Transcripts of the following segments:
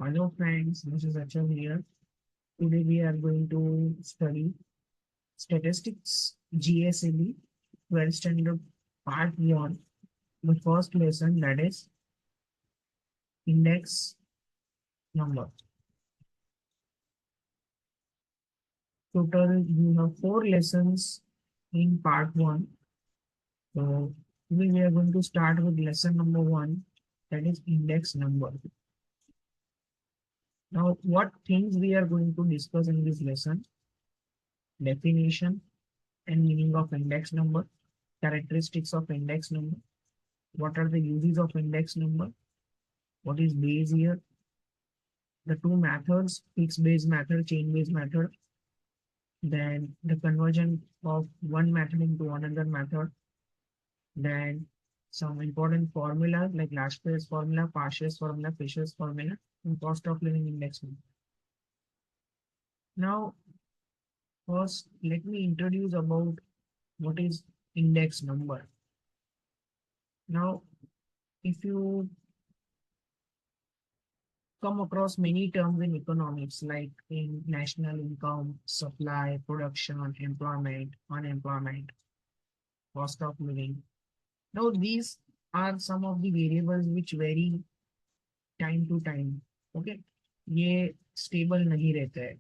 Hello friends, this is Achal here. Today we are going to study Statistics GSAB 12th Standard Part 1, the first lesson, that is index number. Total you have 4 lessons in Part 1. So today we are going to start with lesson number 1, that is index number. Now what things we are going to discuss in this lesson? Definition and meaning of index number, characteristics of index number, what are the uses of index number, what is base year, the two methods, fixed base method, chain base method, then the conversion of one method into another method, then some important formulas like Lashpare's formula, Parshall's formula, Fisher's formula, and cost of living index number. Now, first, let me introduce about what is index number. Now, if you come across many terms in economics like in national income, supply, production, employment, unemployment, cost of living. Now these are some of the variables which vary time to time. Okay, ये stable नहीं रहता है,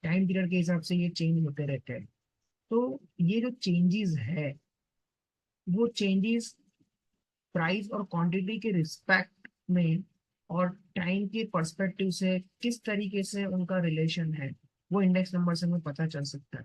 time period के हिसाब से ये change होते रहते हैं. तो ये जो चेंजेस है वो चेंजेस प्राइस और क्वांटिटी के रिस्पेक्ट में और टाइम के पर्सपेक्टिव से किस तरीके से उनका रिलेशन है वो इंडेक्स नंबर से हमें पता चल सकता है.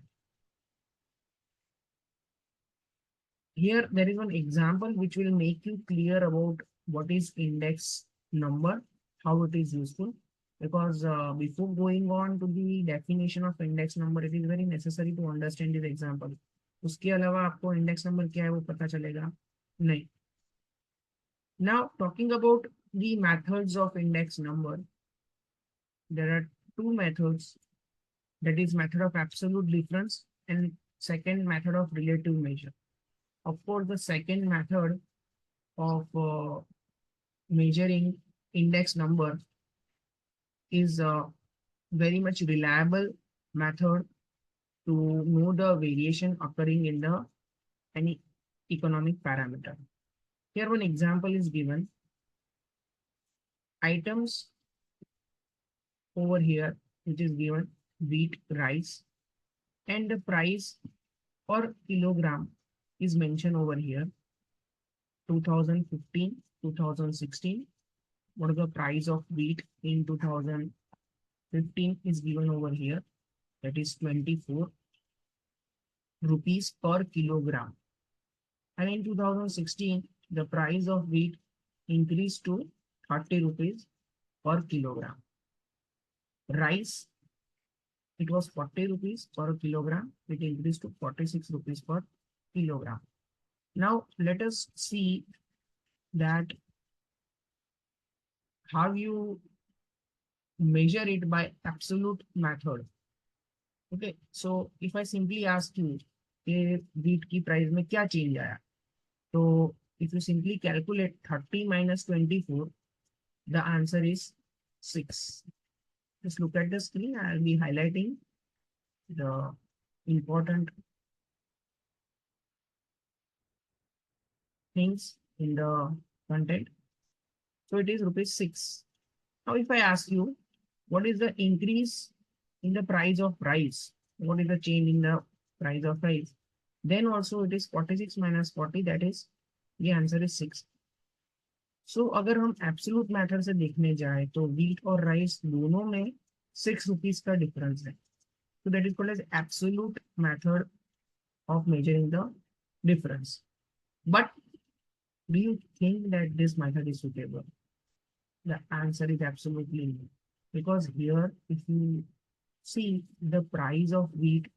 Here there is one example which will make you clear about what is index number, how it is useful. Because before going on to the definition of index number, it is very necessary to understand this example. उसके अलावा आपको index number क्या है वो पता चलेगा नहीं. Now talking about the methods of index number, there are two methods, that is method of absolute difference and second method of relative measure. Of course, the second method of measuring index number is a very much reliable method to know the variation occurring in the any economic parameter. Here one example is given. Items over here, which is given wheat, rice, and the price per kilogram is mentioned over here. 2015, 2016. What is the price of wheat in 2015 is given over here. That is 24 rupees per kilogram. And in 2016, the price of wheat increased to 30 rupees per kilogram. Rice, it was 40 rupees per kilogram. It increased to 46 rupees per kilogram. Now let us see that how you measure it by absolute method. Okay, so if I simply ask you कि wheat की price में क्या change आया, तो if you simply calculate 30 minus 24, the answer is 6. Just look at the screen. I'll be highlighting the important things in the content. So it is rupees 6. Now if I ask you what is the increase in the price of rice, what is the change in the price of rice, then also it is 46 minus 40, that is the answer is 6. So अगर हम absolute method से देखने जाए तो wheat और rice दोनों में 6 rupees का डिफरेंस है. So that is called as absolute method of measuring the difference. But do you think that this method is suitable? The answer is absolutely no. Because here, if you see, the price of wheat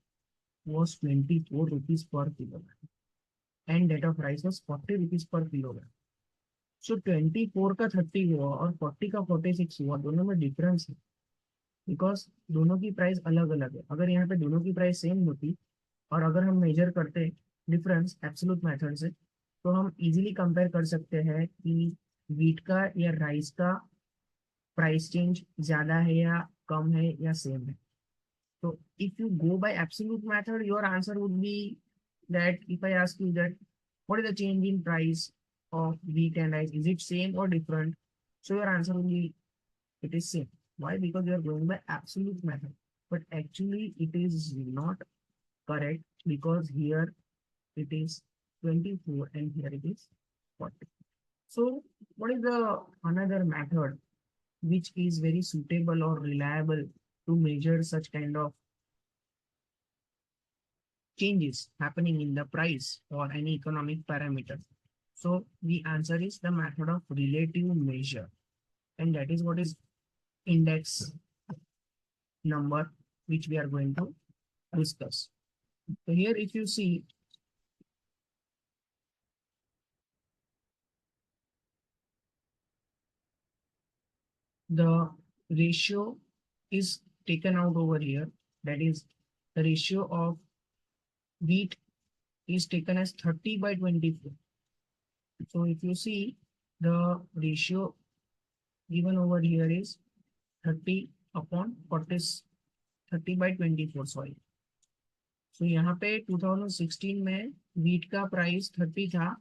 was 24 rupees per kilogram and that of rice was 40 rupees per kilogram. So 24 का 30 हुआ और 40 का 46 हुआ, दोनों में difference है. Because दोनों की प्राइस अलग अलग है. अगर यहाँ पे दोनों की प्राइस सेम होती और अगर हम मेजर करते डिफरेंस एब्सोल्यूट मेथड से, तो हम इजीली कंपेयर कर सकते हैं कि वीट का या राइस का प्राइस चेंज ज्यादा है या कम है या सेम है. So if you go by absolute method, your answer would be that if I ask you that what is the change in price of wheat and rice, is it same or different? So your answer will be it is same. Why? Because you are going by absolute method. But actually it is not correct because here it is 24 and here it is 40. So what is the another method which is very suitable or reliable to measure such kind of changes happening in the price or any economic parameter? So the answer is the method of relative measure, and that is what is index number, which we are going to discuss. So here, if you see, the ratio is taken out over here. That is, the ratio of wheat is taken as 30 by 24. So if you see, the ratio given over here is 30 upon 40, 30 by 24, sorry. So यहाँ पे 2016 में wheat का price 30 था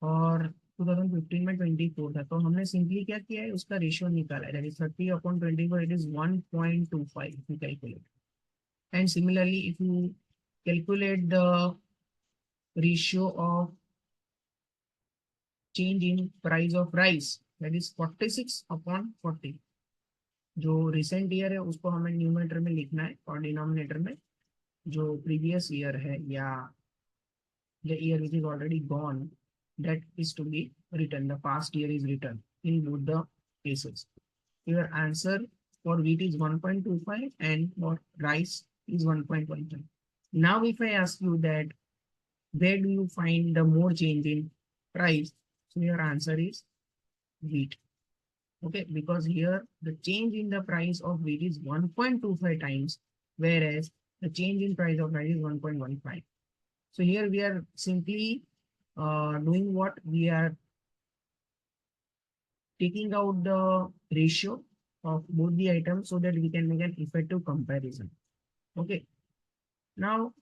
और 2015 में 24 था. तो हमने सिंपली क्या किया है, उसका रेशियो निकाला है. That is 30 upon 24, it is 1.25 if you calculate. And similarly, if you calculate the ratio of change in price of rice, that is 46 upon 40. जो रिसेंट ईयर है उसको हमें न्यूमरेटर में लिखना है और डिनोमिनेटर में जो प्रीवियस ईयर है या the year which is already gone, that is to be written. The past year is written in both the cases. Your answer for wheat is 1.25 and for rice is 1.15. Now, if I ask you that where do you find the more change in price? So your answer is wheat. Okay, because here the change in the price of wheat is 1.25 times, whereas the change in price of rice is 1.15. So here we are simply doing what we are taking out the ratio of both the items so that we can make an effective comparison. Okay. Now,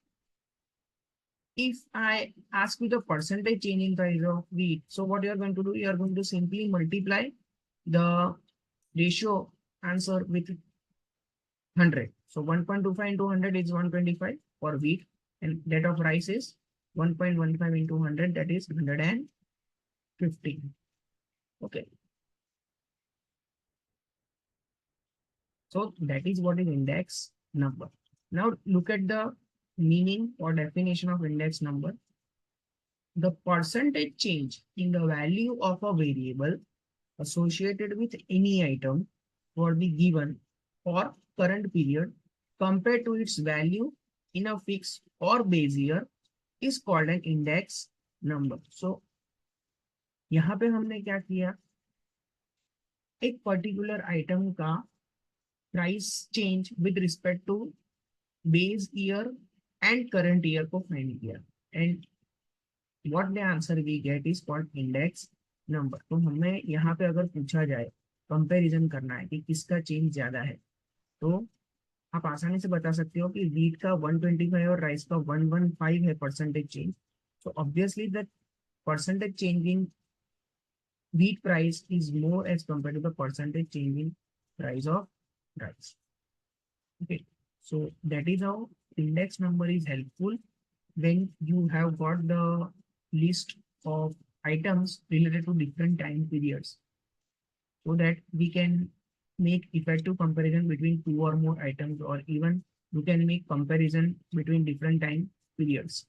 if I ask you the percentage change in price of wheat, so what you are going to do, you are going to simply multiply the ratio answer with 100. So 1.25 into 100 is 125 for wheat, and that of rice is 1.15 into 100, that is 150. Okay. So that is what is index number. Now look at the meaning or definition of index number. The percentage change in the value of a variable associated with any item for the given or current period compared to its value in a fixed or base year is called an index number. So यहाँ पे हमने क्या किया, एक particular item का price change with respect to base year and current year को find किया, and what the answer we get is called index number. तो हमें यहाँ पे अगर पूछा जाए, कंपैरिजन करना है कि किसका चेंज ज्यादा है, तो आप आसानी से बता सकते हो कि वीट का 125 और राइस का 115 है percentage change. So obviously the percentage change in wheat price is more as compared to the percentage change in price of rice. Okay, so that is how index number is helpful when you have got the list of items related to different time periods, so that we can make effective comparison between two or more items, or even you can make comparison between different time periods.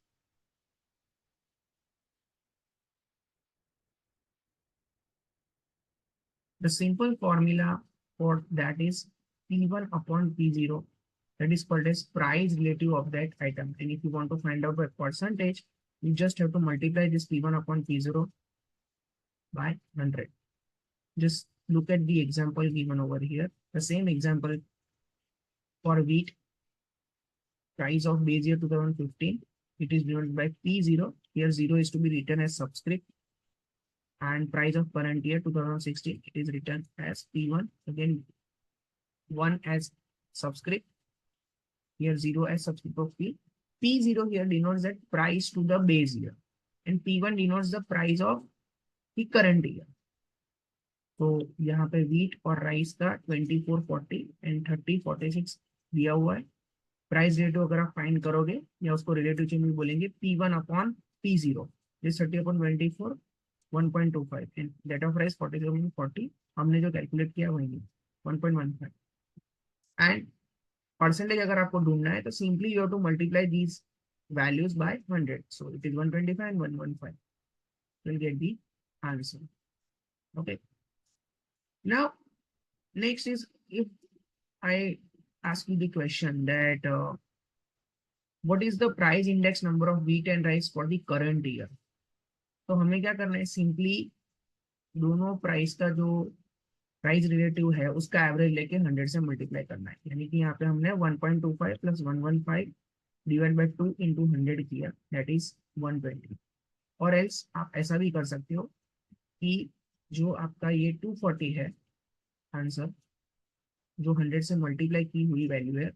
The simple formula for that is P1 upon P0. That is called as price relative of that item. And if you want to find out a percentage, you just have to multiply this P1 upon P0 by 100. Just look at the example given over here. The same example for wheat, price of base year 2015. It is divided by P0. Here 0 is to be written as subscript. and price of current year 2016, it is written as P1. Again, 1 as subscript, here 0 as subscript of P. P0 here denotes that price to the base year, and P1 denotes the price of the current year. तो यहाँ पे wheat और rice का 2440 and 3046 दिया हुआ है. Price रेटो अगर आप फाइंड करोगे या उसको रिलेटिव चेंज में बोलेंगे P1 upon P0 is 30 upon 24 1.25 and that of rice 4740. हमने जो कैलकुलेट किया वही 1.15 एंड परसेंटेज अगर आपको ढूंढना है तो simply you have to multiply these values by 100. So it is 125 and 115. We'll get the answer. Okay. Now, next is if I ask you the question that what is the price index number of wheat and rice for the current year? तो हमें क्या करना है, simply दोनों price का जो price relative है उसका एवरेज लेके 100 से मल्टीप्लाई करना है. यानी कि यहाँ पे हमने 1.25 प्लस 115 डिवाइड बाई 2 इंटू 100 किया, दैट इज 120. और एल्स आप ऐसा भी कर सकते हो कि जो आपका ये 240 है आंसर, जो 100 से मल्टीप्लाई की हुई वैल्यू है,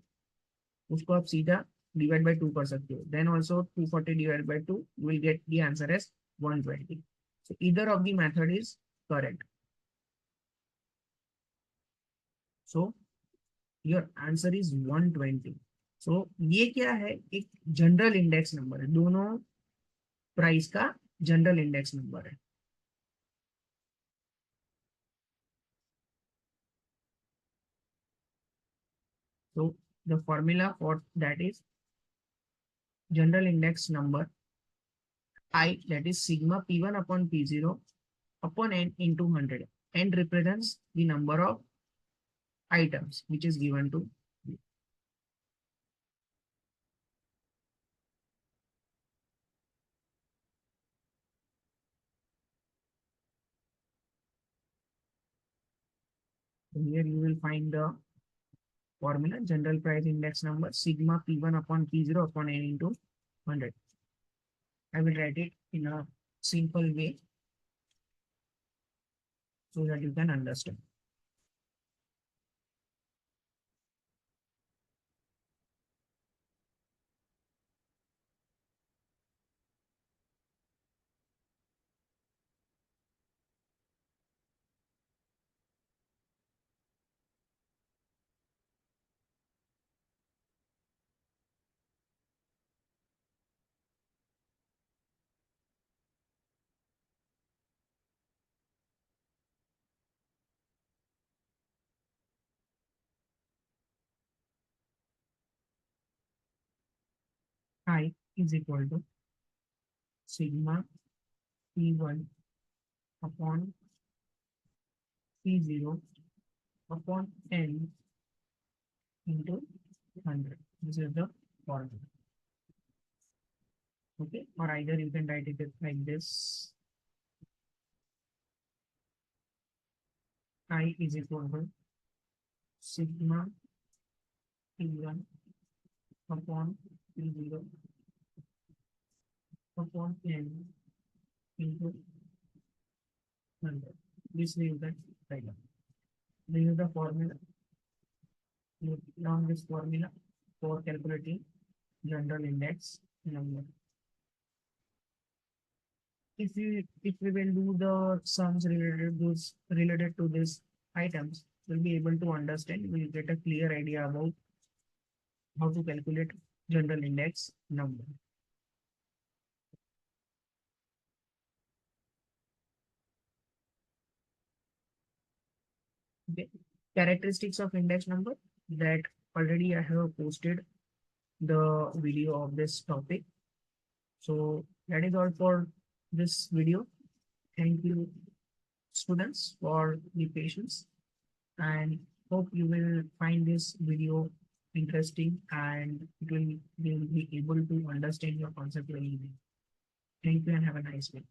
उसको आप सीधा डिवाइड बाय 2 कर सकते हो. Then also 240 divide by 2 will get the answer as 120. So either of the method is correct. So your answer is 120. सो ये क्या है, एक जनरल इंडेक्स नंबर है, दोनों प्राइस का जनरल इंडेक्स नंबर है. So the formula for that is general index number I, that is sigma P1 upon P0 upon n into 100. N represents the number of items which is given to you. So here you will find the formula general price index number sigma P1 upon P0 upon n into 100. I will write it in a simple way so that you can understand. I is equal to sigma P1 upon P0 upon n into 100. This is the formula. Okay, or either you can write it like this. I is equal to sigma P1 upon P0 upon n into 100. This way you can write it. This is the formula. You learn this formula for calculating general index number. If we will do the sums related to these items, we'll be able to understand, we'll get a clear idea about how to calculate general index number. Okay. Characteristics of index number, that already I have posted the video of this topic. So that is all for this video. Thank you students for the patience, and hope you will find this video interesting and you will be able to understand your concept very easily. Thank you and have a nice day.